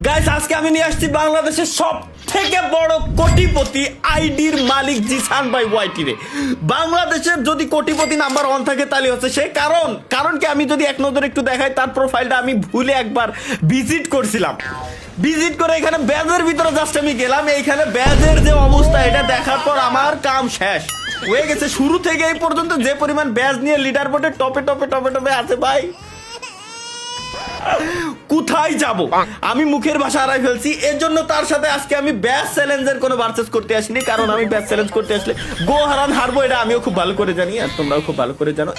Guys আজকে আমি নিয়ে আসছি বাংলাদেশের সব থেকে বড় কোটিপতি আইডির মালিক জিসান ভাই ওয়াইটি রে। বাংলাদেশের যদি কোটিপতি নাম্বার 1 থাকে তাহলে হচ্ছে সে। কারণ কি আমি যদি এক নজরে একটু দেখাই তার প্রোফাইলটা আমি ভুলে একবার ভিজিট করছিলাম। ভিজিট করে এখানে ব্যাজের ভিতরে জাস্ট আমি গেলাম, এইখানে ব্যাজের যে অবস্থা এটা দেখার পর আমার কাম শেষ হয়ে গেছে। শুরু থেকে এই পর্যন্ত যে পরিমাণ ব্যাজ নিয়ে লিডার বোর্ডে টপে টপে টপে টপে আছে ভাই, কোথায় যাব আমি মুখের ভাষা হারাই ফেলছি। এর জন্য তার সাথে আজকে আমি ব্যাচ চ্যালেঞ্জের কোনো ভার্সেস করতে আসিনি, কারণ আমি ব্যাচ চ্যালেঞ্জ করতে আসলে গো হারান হারবো এটা আমিও খুব ভালো করে জানি আর তোমরাও খুব ভালো করে জানো।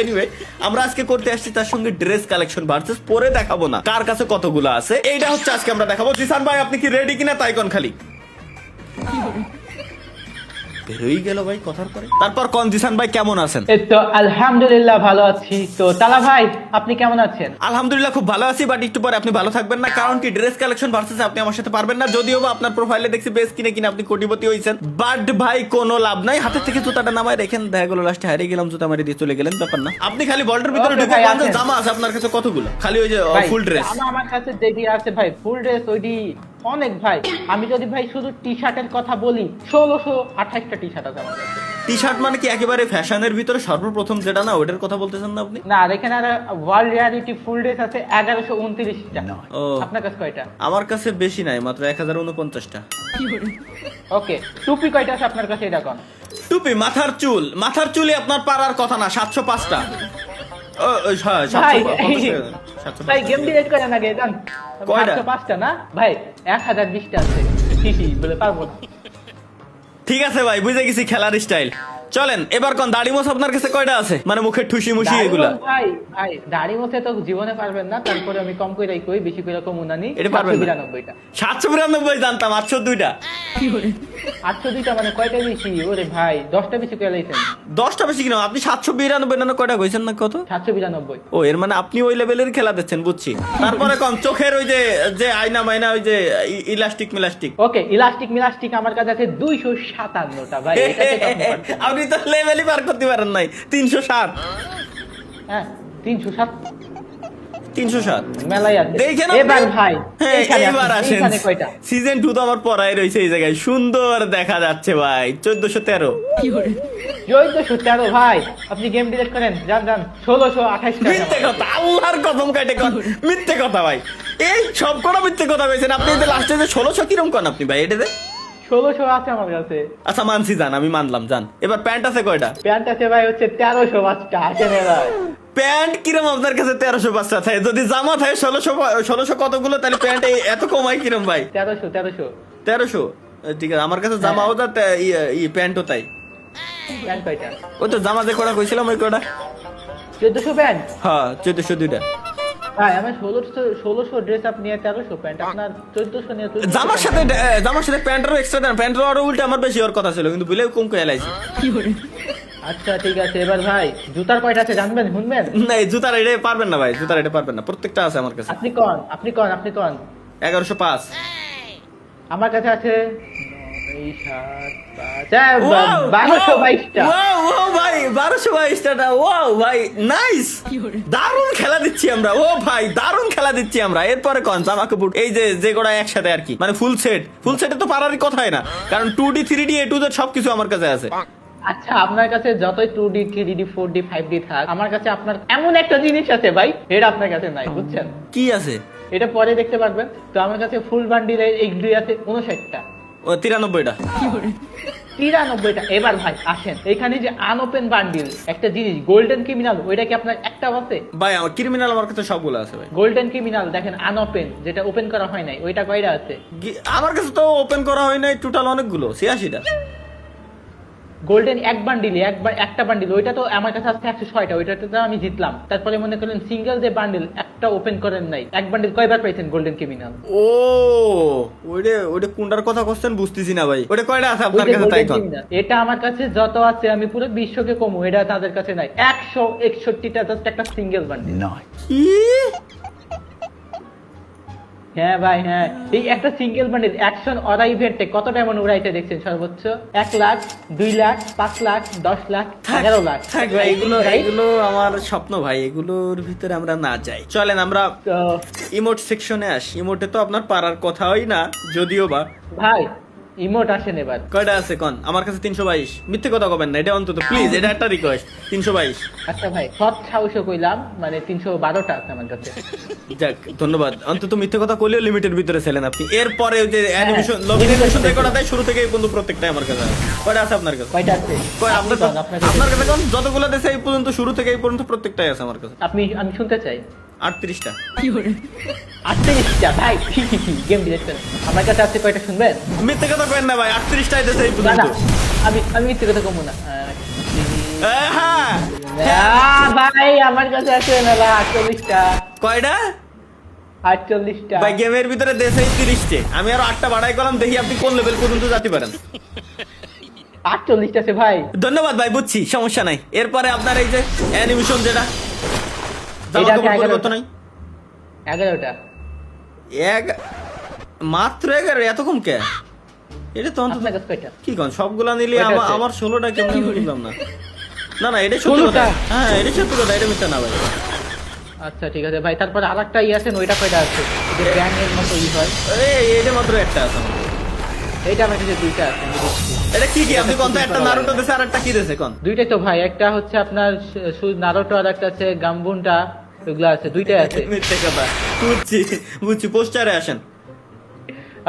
এনিওয়ে আমরা আজকে করতে আসছি তার সঙ্গে ড্রেস কালেকশন ভার্সেস, পরে দেখাবো না কার কাছে কতগুলো আছে, এইটা হচ্ছে আজকে আমরা দেখাবো। জিসান ভাই আপনি কি রেডি কিনা তাই কোন খালি বেরোই গেল ভাই কথার পরে। তারপর কোন জিসান ভাই কেমন আছেন? এই তো আলহামদুলিল্লাহ ভালো আছি। তো তালা ভাই আপনি কেমন আছেন? আলহামদুলিল্লাহ খুব ভালো আছি, বাট একটু পরে আপনি ভালো থাকবেন না, কারণ কি ড্রেস কালেকশন ভার্সেস আপনি আমার সাথে পারবেন না। যদিও বা আপনার প্রোফাইলে দেখছি বেশ কিনে কিনে আপনি কোটিপতি হইছেন, বাট ভাই কোনো লাভ নাই। হাতের থেকে জুতাটা নামায় রেখেন, দেখা গেল লাস্টে হারিয়ে গেলাম, জুতা মারি দিয়ে চলে গেলেন, ব্যাপার না। আপনি খালি বল্টের ভিতরে Okay, ঢুকে ভাই, পাঁচজন আছেন। জামা আছে আপনার কাছে কতগুলো? খালি ওই যে ভাই, ফুল ড্রেস। আমার কাছে যেটি আছে ভাই ফুল ড্রেস ওইটি অনেক ভাই। আমি যদি ভাই শুধু টি শার্টের কথা বলি 1628টা টি শার্ট আছে আমার কাছে। টি শার্ট মানে কি একেবারে ফ্যাশনের ভিতরে সর্বপ্রথম যেটা না ওটার কথা বলতেছেন না আপনি? না, আর এখানে আর ওয়ার্ল্ড রিয়ালিটি ফুল ড্রেস আছে 1129টা। ও। আপনার কাছে কয়টা? আমার কাছে বেশি নাই, মাত্র 1049টা। ওকে, টুপি কয়টা আছে আপনার কাছে এটা কোন? টুপি মাথার চুলে আপনার পারার কথা না, 705টা। ও হ্যাঁ, ভাই 750 ভাই গেম ডিলিট করে না গে জান। কয়টা? 505টা না ভাই, 1020টা আছে। বলে পারবো না। ঠিক আছে ভাই, বুঝে গেছি খেলার স্টাইল। চলেন এবার কোন দাড়ি মোছ আপনার কাছে কয়টা আছে? মানে মুখের ঠুসি মুসি এগুলা। ভাই ভাই দাড়ি মধ্যে তো জীবনে পারবেন না, তারপরে আমি কম কইরাই কই, বেশি কইরা কম উনানি। এটা পারবেন না। 792টা। 792 জানতাম, 802টা। 802টা মানে কয়টা বেশি? ওরে ভাই 10টা বেশি কইরা লাইছেন। 10টা বেশি কিনা? আপনি 792 না কয়টা কইছেন না কত? 792। ও এর মানে আপনি ওই লেভেলের খেলা দিচ্ছেন, বুঝছি। তারপরে কোন চোখের ওই যে আয়না মাইনা ওই যে ইলাস্টিক মিলাস্টিক। ওকে, ইলাস্টিক মিলাস্টিক আমার কাছে আছে 257টা ভাই। এটাতে তো আপনি পারবেন। আপনি তো লেভেলই পার করতে পারেন নাই। 307। হ্যাঁ 307 307 মেলাই আছে। দেখেন এবার ভাই হ্যাঁ, এইখানে এবার আছে, আসেন। এইখানে কয়টা? সিজন 2 তো আমার পড়াই রয়েছে এই জায়গায়, সুন্দর দেখা যাচ্ছে ভাই। 1413। 1413 ভাই। আপনি গেম ডিলিট করেন, যান যান। 1628টা। মিথ্যে কথা, আল্লাহর কসম কাটে কোন মিথ্যে কথা ভাই। এই সব কটা মিথ্যে কথা কইছেন আপনি। যে লাস্টে যে 1600 কিরম কোন আপনি ভাই এটাতে? 1600 আছে আমার কাছে। আচ্ছা মানছি, জান আমি মানলাম, জান। এবার প্যান্ট আছে কয়টা? প্যান্ট আছে ভাই হচ্ছে 1305টা। আসেন এবার। প্যান্ট কিরম আপনার কাছে? 1305টা থাকে, যদি জামা থাকে 1600 কতগুলো, তাহলে প্যান্ট এত কমাই কিরম ভাই? 1300 ঠিক আছে, আমার কাছে জামাও যা প্যান্টও তাই। প্যান্ট কয়টা? ওই তো জামা যে কটা কইছিলাম ওই কটা। 1400 প্যান্ট। হ্যাঁ 1402টা। ভাই আমার 1600 ড্রেস আপ নিয়ে 1300 প্যান্ট, আপনার 1400 নিয়ে 1400 জামার সাথে প্যান্টেরও এক্সট্রা দেন। প্যান্টের আরো উল্টে আমার বেশি ওর কথা ছিল, কিন্তু বুঝলেও কম কয়ে লাইছি। আচ্ছা ঠিক আছে। এবার ভাই জুতার কয়টা আছে জানবেন, শুনবেন? না এই জুতার এটা পারবেন না ভাই, জুতার এটা পারবেন না, প্রত্যেকটা আছে আমার কাছে। আপনি কোন? 1105। আমার কাছে আছে 1222টা। ওয়াও ভাই 1222টা। ওয়াও ভাই নাইস, দারুণ খেলা দিচ্ছি আমরা। ও ভাই দারুণ খেলা দিচ্ছি আমরা। এরপরে কোন জামা কাপড় এই যে গোড়া একসাথে আর কি, মানে ফুল সেটে তো পারারই কথাই না, কারণ 2D 3D A to Z সবকিছু আমার কাছে আছে। আচ্ছা আপনার কাছে যতই 2D 3D 4D 5D থাক, আমার কাছে আপনার এমন একটা জিনিস আছে ভাই, এটা আপনার কাছে নাই, বুঝছেন? কি আছে? এটা পরে দেখতে পারবেন। তো আমার কাছে ফুল বান্ডিলের এইগুলি আছে 59টা। ও 93টা। 93টা। এবার ভাই আসেন, এখানে যে আনওপেন বান্ডিল একটা জিনিস গোল্ডেন ক্রিমিনাল, ওইটা কি আপনার একটা আছে? ভাই আমার ক্রিমিনাল আমার কাছে সবগুলো আছে ভাই। গোল্ডেন ক্রিমিনাল দেখেন আনওপেন, যেটা ওপেন করা হয় নাই, ওইটা কয়টা আছে? আমার কাছে তো ওপেন করা হয় নাই টোটাল অনেকগুলো, 86টা। গোল্ডেন এক বান্ডিল, একটা বান্ডিল, ওইটা তো আমার কাছে আছে 106টা, ওইটাতে তো আমি জিতলাম। তারপরে মনে করেন সিঙ্গেল যে বান্ডিল একটা ওপেন করেন নাই, এক বান্ডিল কয়বার পাইছেন গোল্ডেন ক্রিমিনাল? ও ওইটা কোনটার কথা কোশ্চেন বুঝতেছি না ভাই। ওইটা কয়টা আছে আপনার কাছে তাই কোন? এটা আমার কাছে যত আছে আমি পুরো বিশ্বকে কমু, এটা তাদের কাছে নাই। 161টা জাস্ট একটা সিঙ্গেল বান্ডিল। কি হ্যাঁ ভাই হ্যাঁ, এই একটা সিঙ্গেল বান্ডিল অ্যাকশন অরা ইভেন্টে কত ডায়মন্ড উড়াইতে দেখছেন সর্বোচ্চ? 1 লাখ, 2 লাখ, 5 লাখ, 10 লাখ, 11 লাখ। থাক ভাই, এগুলো ভাই, এগুলো আমার স্বপ্ন ভাই, এগুলোর ভিতরে আমরা না যাই। চলেন আমরা তো ইমোট সেকশনে আসি। ইমোটে তো আপনার পারার কথাই না, যদিও বা। ভাই ইমোট আসেন এবার। কয়টা আছে কোন? আমার কাছে 322। মিথ্যে কথা কবেন না, এটা অন্তত প্লিজ, এটা একটা রিকোয়েস্ট। 322। আচ্ছা ভাই, সৎ সাহসও কইলাম, মানে 312টা আছে আমার কাছে। যাক, ধন্যবাদ। অন্তত মিথ্যে কথা কইলেও লিমিটের ভিতরে ছিলেন আপনি। এরপরে ওই যে অ্যানিমেশন হ্যাঁ, লবি limited অ্যানিমেশন ভিতরে। করা দেয় শুরু থেকে এই পর্যন্ত প্রত্যেকটাই আমার কাছে আছে। কয়টা আছে আপনার কাছে? কয়টা আছে? কয় আপনার আপনি কোন, আপনার কাছে? আপনার কাছে কোন? যতগুলো দেশে এই পর্যন্ত, শুরু থেকে এই পর্যন্ত প্রত্যেকটাই আছে আমার কাছে। আমি শুনতে চাই। 38টা। 38টা ভাই, গেম ডিরেক্টর আমার কাছে আছে, কয়টা শুনবেন? মিথ্যে কথা কইেন না ভাই, 38টাই দেশে এই না পর্যন্ত। না, আমি মিথ্যে কথা কমু না। হ্যাঁ। ভাই আমার কাছে আছে মেলা 48টা। কয়টা? 48টা। ভাই গেমের ভিতরে দেশেই 30টে। আমি আরো 8টা বাড়াই করলাম, দেখি আপনি কোন লেভেল পর্যন্ত যেতে পারেন। 48টা আছে ভাই। ধন্যবাদ ভাই, বুঝছি, সমস্যা নাই। এরপরে আপনার এই যে অ্যানিমেশন যেটা এটা আছে পরিবর্তন নাই। 11টা। মাত্র 11? এত কম কে? এটা তো অন্তত আপনার কাছে কয়টা? কি কোন? সবগুলা নিলে কয়টা আছে? আমার 16টা কেমন বুঝলাম না। না না, এটা সত্যি 16টা? কথা। হ্যাঁ, এটা সত্যি কথা, এটা মিথ্যা না ভাই। আচ্ছা ঠিক আছে ভাই, তারপর আরেকটা আছে, ওইটা কয়টা আছে? যে ব্যাং এর মতো হয়, এটা মাত্র একটা আছে আমার। এইটা আমার কাছে 2টা আছে, আমি দিচ্ছি। এটা কি একটা? আপনি কোনটা? একটা নারুটো দেশে আর একটা কি দেশে কোন? দুইটাই তো ভাই, একটা হচ্ছে আপনার নারোটো, আর একটা আছে গাম্বুনটা, ওইগুলা আছে, দুইটাই আছে। মিথ্যে কথা। বুঝছি বুঝছি, পোস্টারে আসেন।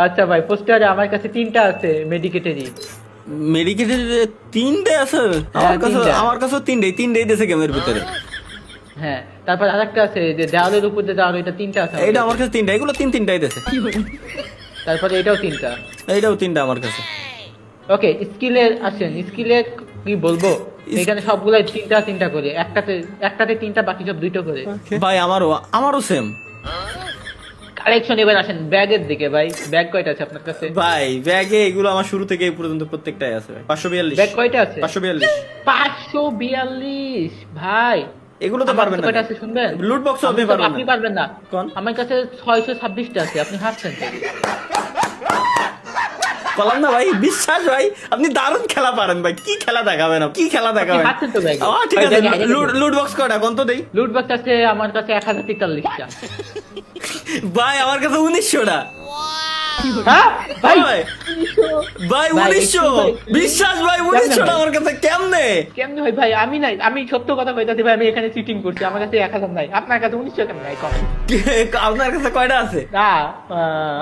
আচ্ছা ভাই, পোস্টারে আমার কাছে 3টা আছে মেডিকেটেরই। মেডিকেটের 3টে আছে হ্যাঁ, আমার কাছেও 3টেই দেশে গেমের ভিতরে। হ্যাঁ, তারপর আরেকটা আছে যে দেওয়ালের উপর যে দেওয়াল, এটা 3টা আছে এইটা আমার কাছে 3টা, এগুলো 3টাই দেশে। তারপরে এটাও 3টা। এইটাও 3টা আমার কাছে। ওকে, স্কিলে আসেন। স্কিলে কি বলবো, এখানে সবগুলাই 3টা করে, একটাতে 3টা, বাকি সব 2টো করে। ভাই আমারও সেম। কালেকশন এবার আসেন ব্যাগের দিকে। ভাই ব্যাগ কয়টা আছে আপনার কাছে? ভাই ব্যাগে এগুলো আমার শুরু থেকে এই পর্যন্ত প্রত্যেকটাই আছে ভাই। 542। ব্যাগ কয়টা আছে? 542। 542 ভাই। এগুলো তো আমার পারবেন কাছে না। কয়টা আছে শুনবেন? লুট বক্স আপনি পারবেন আপনি না। পারবেন না। কোন? আমার কাছে 626টা আছে, আপনি হারছেন তো। বললাম না ভাই, বিশ্বাস ভাই, আপনি দারুণ খেলা পারেন ভাই। কি খেলা দেখাবেন? কি খেলা দেখাবেন? আপনি হারছেন তো ব্যাগে। ঠিক আছে। ভাই, ব্যাগে লুট বক্স কয়টা কোন তো দেই? লুট বক্স আছে আমার কাছে 1043টা। ভাই আমার কাছে 1900টা। হ্যাঁ ভাই, ভাই 1900। ভাই, বিশ্বাস ভাই, কেমনে 1900টা ভাই? আমার কাছে কেমনে? কেমনে হয় ভাই? আমি নাই, আমি সত্য কথা কইতাছি ভাই, আমি এখানে চিটিং করছি। আমার কাছে 1000 নাই, আপনার কাছে 1900 কেমন নাই? কম আপনার কাছে কয়টা আছে? না,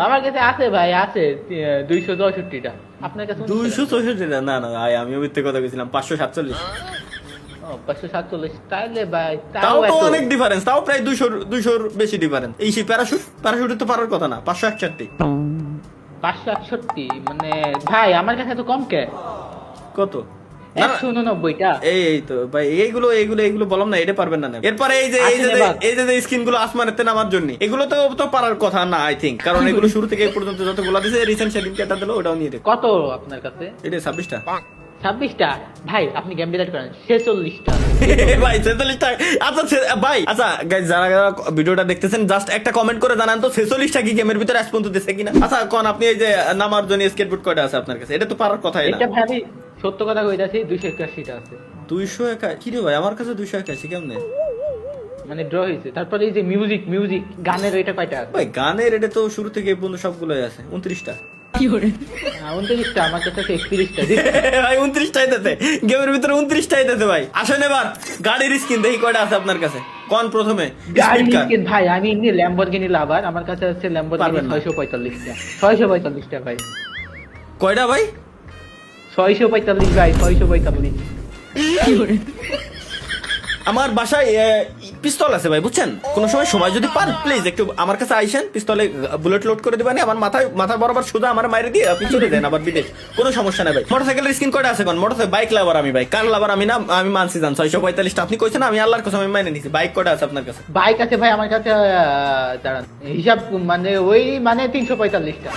আমার কাছে আছে ভাই, আছে 264টা। আপনার কাছে 264টা? না না ভাই, আমিও মিথ্যে কথা কইছিলাম। 547। 547। তাহলে ভাই তাও তো এত। অনেক ডিফারেন্স, তাও প্রায় 200 বেশি ডিফারেন্স। এই সেই প্যারাশুটে তো পারার কথা না। 561। 561 মানে ভাই আমার কাছে তো কম কে। কত? না, না, 189টা। এই তো ভাই, এইগুলো বললাম না, এটা পারবেন না। এরপরে এই যে স্কিন গুলো আসমানেতে নামার জন্য, এগুলো তো পারার কথা না আই থিঙ্ক, কারণ এগুলো শুরু থেকে এই পর্যন্ত যতগুলো দিছে, রিসেন্ট সেদিন কেটা দিল, ওটাও নিয়ে দেখ। কত আপনার কাছে? এটা 26টা। 26টা? ভাই আপনি গেম ডিলেট করেন। 46টা। ভাই 46টা? আচ্ছা ভাই, আচ্ছা guys, যারা ভিডিওটা দেখতেছেন, জাস্ট একটা কমেন্ট করে জানান তো 46টা কি গেমের ভিতরে আজ পর্যন্ত দিছে কিনা। আচ্ছা কোন আপনি এই যে নামার জন্য স্কেটবোর্ড কয়টা আছে আপনার কাছে? এটা তো পারার কথাই না। এটা ভাই আমি সত্য কথা কইতাছি, 281টা আছে। 281? কি রে ভাই, আমার কাছে 281 কেমনে? মানে ড্র হয়েছে। তারপরে এই যে মিউজিক গানের ওইটা কয়টা আছে? ভাই গানের এটা তো শুরু থেকে এই পর্যন্ত সবগুলোই আছে। 29টা। 29টা, আমার কাছে 31টা। ভাই 29টাই দিতে, গেমের ভিতরে 29টাই দিতে ভাই। আসেন এবার গাড়ির স্কিন দেখি কয়টা আছে আপনার কাছে। কোন প্রথমে? গাড়ি Speed car। স্কিন ভাই, আমি এমনি ল্যাম্বরগিনি লাভার, আমার কাছে আছে ল্যাম্বরগিনি পারবেন না। 645টা। 645টা ভাই। কয়টা ভাই? 645 ভাই, 645। আমার বাসায় পিস্তল আছে ভাই, বুঝছেন? কোনো সময় যদি পান প্লিজ একটু আমার কাছে আইসেন, পিস্তলে বুলেট লোড করে দিবেন, আমার মাথা বরাবর সোজা আমার মাইরে দিয়ে আপনি চলে দেন আবার বিদেশ। কোনো সমস্যা নাই ভাই। মোটরসাইকেলের স্কিন কয়টা আছে কোন? মোটরসাইকেল বাইক লাভার আমি ভাই, কার লাভার আমি না, আমি মানছি জান। 645টা আপনি কইছেন, আমি আল্লাহর কসম আমি মাইনে নিছি। বাইক কয়টা আছে আপনার কাছে? বাইক আছে ভাই আমার কাছে, দাঁড়ান হিসাব, মানে ওই মানে 345টা।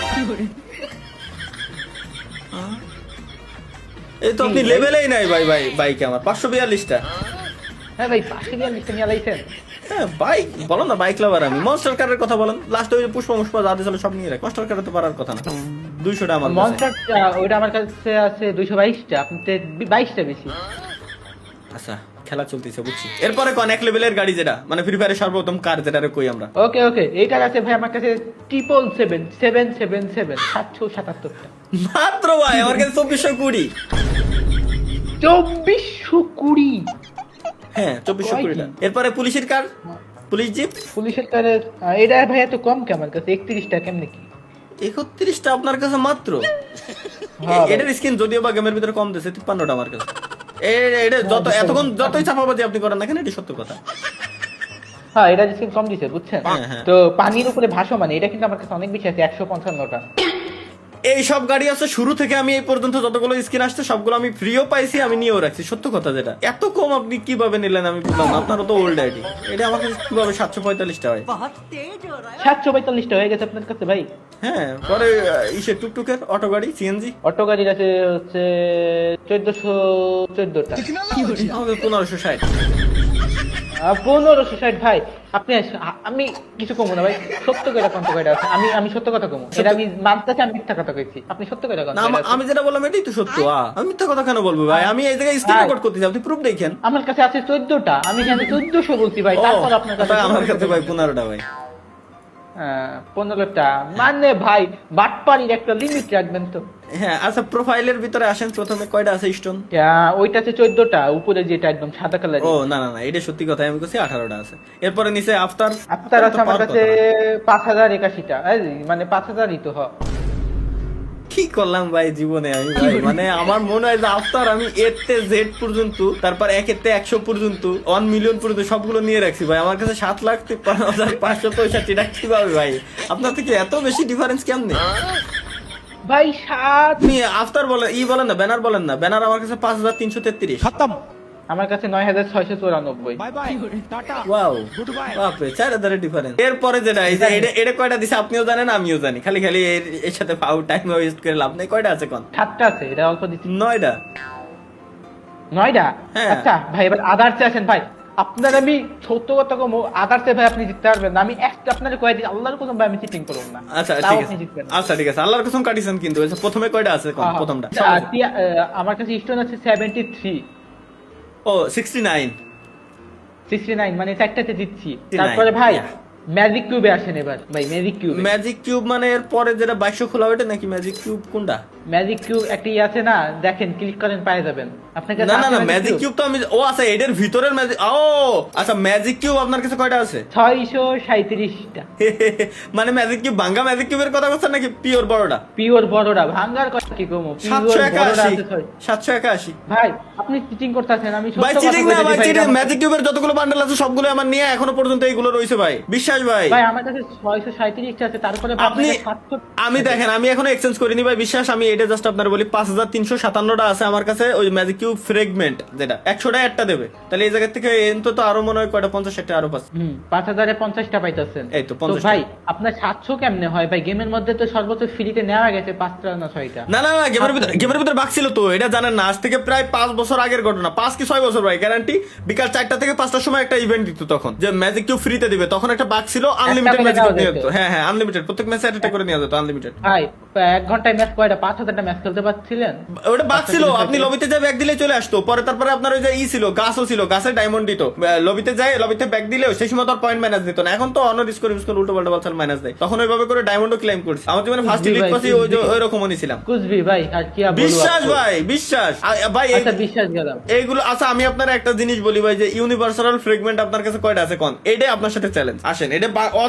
এই তো আপনি লেভেলেই নাই ভাই। বাইকে আমার 542টা। হ্যাঁ ভাই, 542টা নিয়ে লাইছেন। হ্যাঁ বাইক বলো না, বাইক লাভার আমি। মনস্টার কারের কথা বলেন, লাস্ট ওই যে পুষ্প যা দিয়েছিল সব নিয়ে রাখ। মনস্টার কারে তো পারার কথা না। 200টা আমার কাছে। মনস্টার ওইটা আমার কাছে আছে 222টা, আপনি 22টা বেশি। আচ্ছা খেলা চলতেছে বুঝছি। এরপরে কোন এক লেভেলের গাড়ি যেটা মানে ফ্রি ফায়ারের সর্বপ্রথম কার যেটা কই আমরা। ওকে ওকে, এইটার আছে ভাই আমার কাছে 777 777টা মাত্র ভাই আমার কাছে 2420। 2420? হ্যাঁ 2420টা। এরপরে পুলিশের কার, পুলিশ জিপ। পুলিশের কারের এটা ভাই এত কম কে আমার কাছে? 31টা কেমনে কি? 31টা আপনার কাছে মাত্র? হ্যাঁ ভাই। এটার স্কিন যদিও বা গেমের ভিতরে কম দিয়েছে, 53টা আমার কাছে। এটা যত এতক্ষণ যতই চাপাবাজি আপনি করেন না কেন, এটা সত্য কথা। হ্যাঁ এটা জিনিস কম দিছে বুঝছেন। হ্যাঁ, হ্যাঁ। তো পানির উপরে ভাসমান এটা কিন্তু আমার কাছে অনেক বেশি আছে, 155টা। এই সব গাড়ি আছে শুরু থেকে আমি এই পর্যন্ত যতগুলো স্কিন আসছে সবগুলো আমি ফ্রিও পাইছি, আমি নিয়েও রাখছি। সত্য কথা যেটা। এত কম আপনি কিভাবে নিলেন আমি বুঝলাম না। আপনারও তো ওল্ড আইডি। এটা আমার কাছে কিভাবে 745টা হয়? 745টা হয়ে গেছে আপনার কাছে ভাই? হ্যাঁ পরে ইসে টুকটুকের অটো গাড়ি সিএনজি অটো গাড়ির আছে হচ্ছে 1414টা। আমাদের 1560। 1560 ভাই। আপনি আমি কিছু কমো না ভাই, সত্য করে কত কয়টা আছে? আমি সত্য কথা কমো, এটা আমি মানতেছি আমি মিথ্যা কথা কইছি। আপনি সত্য করে কত? না আমি যেটা বললাম এটাই তো সত্য। আমি মিথ্যা কথা কেন বলবো ভাই? আমি এই জায়গায় স্ক্রিন রেকর্ড করতেছি, আপনি প্রুফ দেখেন। আমার কাছে আছে 14টা, আমি জানি 1400 বলছি ভাই, তারপর আপনার কাছে আমার কাছে ভাই 15টা ভাই। 15টা মানে ভাই বাটপাড়ির একটা লিমিট রাখবেন তো। হ্যাঁ আচ্ছা প্রোফাইলের ভিতরে আসেন, প্রথমে কয়টা আছে স্টোন? ওইটা আছে 14টা, উপরে যেটা একদম সাদা কালার। ও না না না এটা সত্যি কথা, আমি বলছি 18টা আছে। এরপরে নিচে আফতার আপনার আছে আমার কাছে 5081টা, মানে 5000ই তো হয়। কি করলাম ভাই জীবনে আমি ভাই, মানে আমার মনে হয় যে আফতার আমি এর তে জেড পর্যন্ত, তারপর 1 এর তে 100 পর্যন্ত, 1 মিলিয়ন পর্যন্ত সবগুলো নিয়ে রাখছি ভাই। আমার কাছে 7,53,565টা কিভাবে ভাই? আপনার থেকে এত বেশি ডিফারেন্স কেমনে ভাই 7 আপনি আফতার বলেন বলেন না, ব্যানার বলেন না। ব্যানার আমার কাছে 5,333। আমার কাছে 9694। ওয়াও বাপরে 4,000 ডিফারেন্স। এরপরে যেটা এই যে এটা কয়টা দিছে আপনিও জানেন আমিও জানি, খালি খালি এর সাথে টাইম ওয়েস্ট করে লাভ নেই। কয়টা আছে কোন? 7টা আছে, এটা অল্প দিচ্ছি। 9টা। 9টা? হ্যাঁ। আচ্ছা ভাই এবার আদার্সে আসেন ভাই। আপনার আমি সত্য কথা কম, আদার্সে ভাই আপনি জিততে পারবেন না। আমি একটা আপনার কয়ে দিই, আল্লাহর কসম ভাই আমি চিটিং করব না। আচ্ছা তাও ঠিক আপনি আছে, জিতবেন না। আচ্ছা ঠিক আছে আল্লাহর কসম কাটিছেন কিন্তু। আচ্ছা, প্রথমে কয়টা আছে কোন? প্রথমটা আমার কাছে স্টোন আছে 73। ও 69। 69 মানে 4টাতে জিতছি। তারপরে ভাই ম্যাজিক কিউবে আসেন এবার ভাই। ম্যাজিক কিউব মানে এর পরে যেটা 2200 খোলা ওটা নাকি? ম্যাজিক কিউব কোনটা? ম্যাজিক কিউব একটি আছে না, দেখেন ক্লিক করেন পায়ে যাবেন। আপনার কাছে না না আছে না ম্যাজিক কিউব তো আমি, ও আচ্ছা এটার ভিতরের ম্যাজিক। ও আচ্ছা ম্যাজিক কিউব আপনার কাছে কয়টা আছে? 637টা। মানে ম্যাজিক কিউব ভাঙ্গা ম্যাজিক কিউবের কথা বলছেন নাকি পিওর বড়টা? পিওর বড়টা ভাঙ্গার কথা কি কমো, পিওর বড়টা আছে 781। ভাই আপনি চিটিং করতেছেন। আমি সত্য ভাই কথা চিটিং না বলছি ভাই, ভাই। চিটিং। ম্যাজিক কিউবের যতগুলো বান্ডেল আছে সবগুলো আমার নিয়ে এখনো পর্যন্ত এইগুলো রইছে ভাই, বিশ্বাস ভাই। ভাই আমার কাছে 637টা আছে, তারপরে আপনি আমি দেখেন আমি এখনো এক্সচেঞ্জ করিনি ভাই, বিশ্বাস। আমি এটা জাস্ট আপনার বলি 5,357টা আছে আমার কাছে ওই ম্যাজিক কিউব ফ্রেগমেন্ট, যেটা 100টা একটা দেবে। তাহলে এই জায়গা থেকে তো আরো মনে হয় কয়টা 50-60টা আরো পাচ্ছে। 5050টা পাইতেছেন। এই তো 50টা। ভাই আপনার 700 কেমনে হয় ভাই? গেমের মধ্যে তো সর্বোচ্চ ফ্রিতে নেওয়া গেছে 5টা না 6টা। না না না গেমের ভিতরে বাগ ছিল তো, এটা জানেন না? আজ থেকে প্রায় 5 বছর আগের ঘটনা, 5 কি 6 বছর ভাই গ্যারান্টি। বিকাল 4টা থেকে 5টার সময় একটা ইভেন্ট দিত তখন, যে ম্যাজিক কিউব ফ্রিতে দিবে। তখন একটা বাগ ছিল, আনলিমিটেড ম্যাজিক কিউব নিয়ে যেত। হ্যাঁ হ্যাঁ আনলিমিটেড, প্রত্যেক ম্যাচে একটা করে নিয়ে যেত আনলিমিটেড। ভাই 1 ঘন্টায় ম্যাচ কয়টা? 5000টা ম্যাচ খেলতে পারছিলেন? ওটা বাগ ছিল, আপনি লবিতে যাই ব্যাগ দিলে চলে আসতো। পরে তারপরে আপনার ওই যে ছিল, গাছও ছিল, গাছে ডায়মন্ড দিত। লবিতে যাই, লবিতে ব্যাগ দিলেও সেই সময় তো পয়েন্ট মাইনাস দিত না। এখন তো অনর স্কোর উল্টো পাল্টা বালছাল মাইনাস দেয়। তখন ওইভাবে করে ডায়মন্ডও ক্লেম করছি। আমার জীবনে ফার্স্ট লিগ পাসি ওই রকমও নিছিলাম। কুছবি ভাই আর কি বলবো, বিশ্বাস ভাই বিশ্বাস ভাই। আচ্ছা বিশ্বাস গেলাম এইগুলো আচ্ছা আমি আপনার একটা জিনিস বলি ভাই, যে ইউনিভার্সাল ফ্রেগমেন্ট আপনার কাছে কয়টা আছে কোন? এটাই আপনার সাথে চ্যালেঞ্জ। আসেন এটা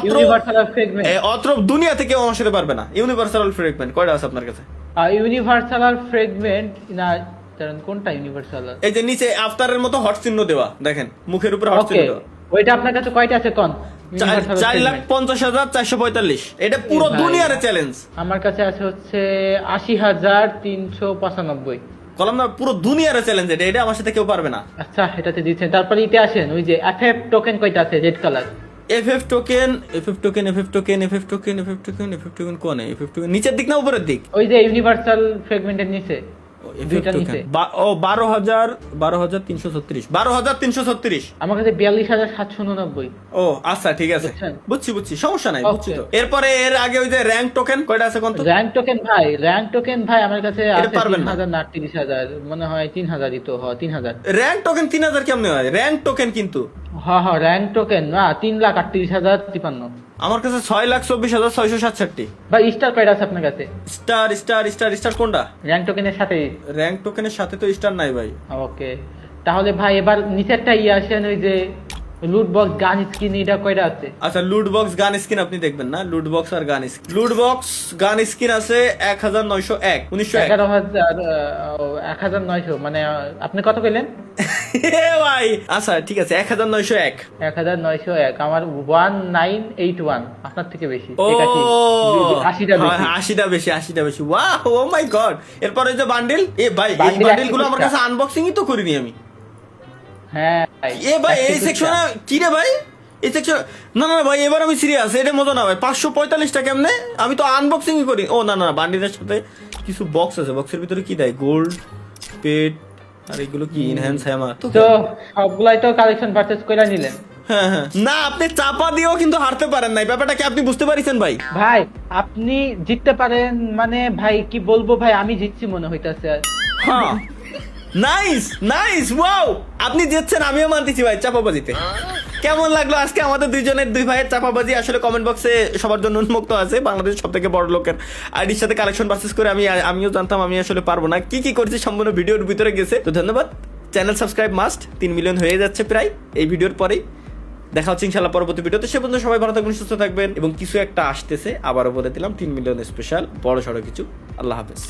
ইউনিভার্সাল ফ্রেগমেন্ট অত্র দুনিয়া থেকে আমার সাথে পারবে না। ইউনিভার্সাল ফ্রেগমেন্ট কয়টা আছে আপনার কাছে? ইউনিভার্সাল ফ্রেগমেন্ট না কোনটা ইউনিভার্সাল? এই যে নিচে আফতারের মতো হট চিহ্ন দেওয়া, দেখেন মুখের উপরে হট চিহ্ন দেওয়া। ওইটা আপনার কাছে কয়টা আছে কোন? 4,50,445। এটা পুরো দুনিয়ার চ্যালেঞ্জ। আমার কাছে আছে হচ্ছে 80,395। কলম না, পুরো দুনিয়ার চ্যালেঞ্জ এটা। এটা আমার সাথে কেউ পারবে না। আচ্ছা এটাতে দিচ্ছেন। তারপরে ইতে আসেন, ওই যে এফএফ টোকেন কয়টা আছে রেড কালার? FF টোকেন কোন? FF টোকেন নিচের দিক না উপরের দিক? ওই যে ইউনিভার্সাল ফ্রেগমেন্টের নিচে দুইটা নিচে। 12,336 আমার কাছে 42,789। ও আচ্ছা ঠিক আছে, বুঝছেন? বুঝছি সমস্যা নাই, Okay. বুঝছি তো। এরপরে এর আগে ওই যে র্যাঙ্ক টোকেন কয়টা আছে কোন তো? র্যাঙ্ক টোকেন ভাই আমার কাছে এটা আছে পারবেন না। 3,000 না 30,000, মনে হয় 3,000ই তো, 3,000। র্যাঙ্ক টোকেন 3,000 কেমনে হয়? র্যাঙ্ক টোকেন কিন্তু র্যাঙ্ক টোকেন না 3,38,053। আমার কাছে 6,24,667। ভাই স্টার কয়টা আছে আপনার কাছে স্টার কোনটা? র্যাঙ্ক টোকেনের সাথে? র্যাঙ্ক টোকেনের সাথে তো স্টার নাই ভাই। ওকে, তাহলে ভাই এবার নিচেরটা আসেন, ওই যে লুট বক্স গান স্কিন, এটা কয়টা আছে? আচ্ছা লুট বক্স গান স্কিন আপনি দেখবেন না, লুট বক্স আর গান স্কিন। লুট বক্স গান স্কিন আছে 1901। 11,900, মানে আপনি কত পেলেন? এ ভাই আচ্ছা ঠিক আছে 1901। 1901, আমার 1981, আপনার থেকে বেশি। ও 80টা বেশি। 80টা বেশি। ওয়াও, ও মাই গড। এরপরে যে বান্ডেল, এ ভাই এই Bundle বান্ডেল গুলো আমার 150 কাছে আনবক্সিংই তো করিনি আমি। হ্যাঁ এ ভাই এই 150 সেকশন কি রে ভাই? এই সেকশন না ভাই, এবার আমি সিরিয়াস, এটা মজা না ভাই। 545টা কেমনে? আমি তো আনবক্সিংই করি। ও না বান্ডিলের সাথে কিছু বক্স আছে, বক্সের ভিতরে কি দেয়? গোল্ড পেট আর এগুলো কি ইনহ্যান্স হ্যামার তো সবগুলাই তো কালেকশন পারচেজ করে নিলেন। হ্যাঁ না, আপনি চাপা দিয়েও কিন্তু হারতে পারেন নাই। ব্যাপারটা কি আপনি বুঝতে পারিছেন ভাই? ভাই আপনি জিততে পারেন মানে ভাই কি বলবো ভাই, আমি জিতছি মনে হইতাছে। হ্যাঁ নাইস ওয়াও, আপনি জিতছেন, আমিও মানতেছি ভাই চাপাবাজিতে। কেমন লাগলো আজকে আমাদের দুই ভাইয়ের চাপাবাজি? আসলে কমেন্ট বক্সে সবার জন্য উন্মুক্ত আছে। বাংলাদেশের সব থেকে বড় লোকের আইডির সাথে কালেকশন পারচেজ করে আমিও জানতাম আমি আসলে পারবো না। কি করছি সম্পূর্ণ ভিডিওর ভিতরে গেছে। তো ধন্যবাদ। চ্যানেল সাবস্ক্রাইব মাস্ট, 3 মিলিয়ন হয়ে যাচ্ছে প্রায় এই ভিডিওর পরেই। দেখা হচ্ছে ইনশাআল্লাহ পরবর্তী ভিডিওতে। সে পর্যন্ত সবাই ভালো থাকবেন, সুস্থ থাকবেন, এবং কিছু একটা আসতেছে, আবারও বলে দিলাম 3 মিলিয়ন স্পেশাল বড় সড়ো কিছু। আল্লাহ হাফেজ।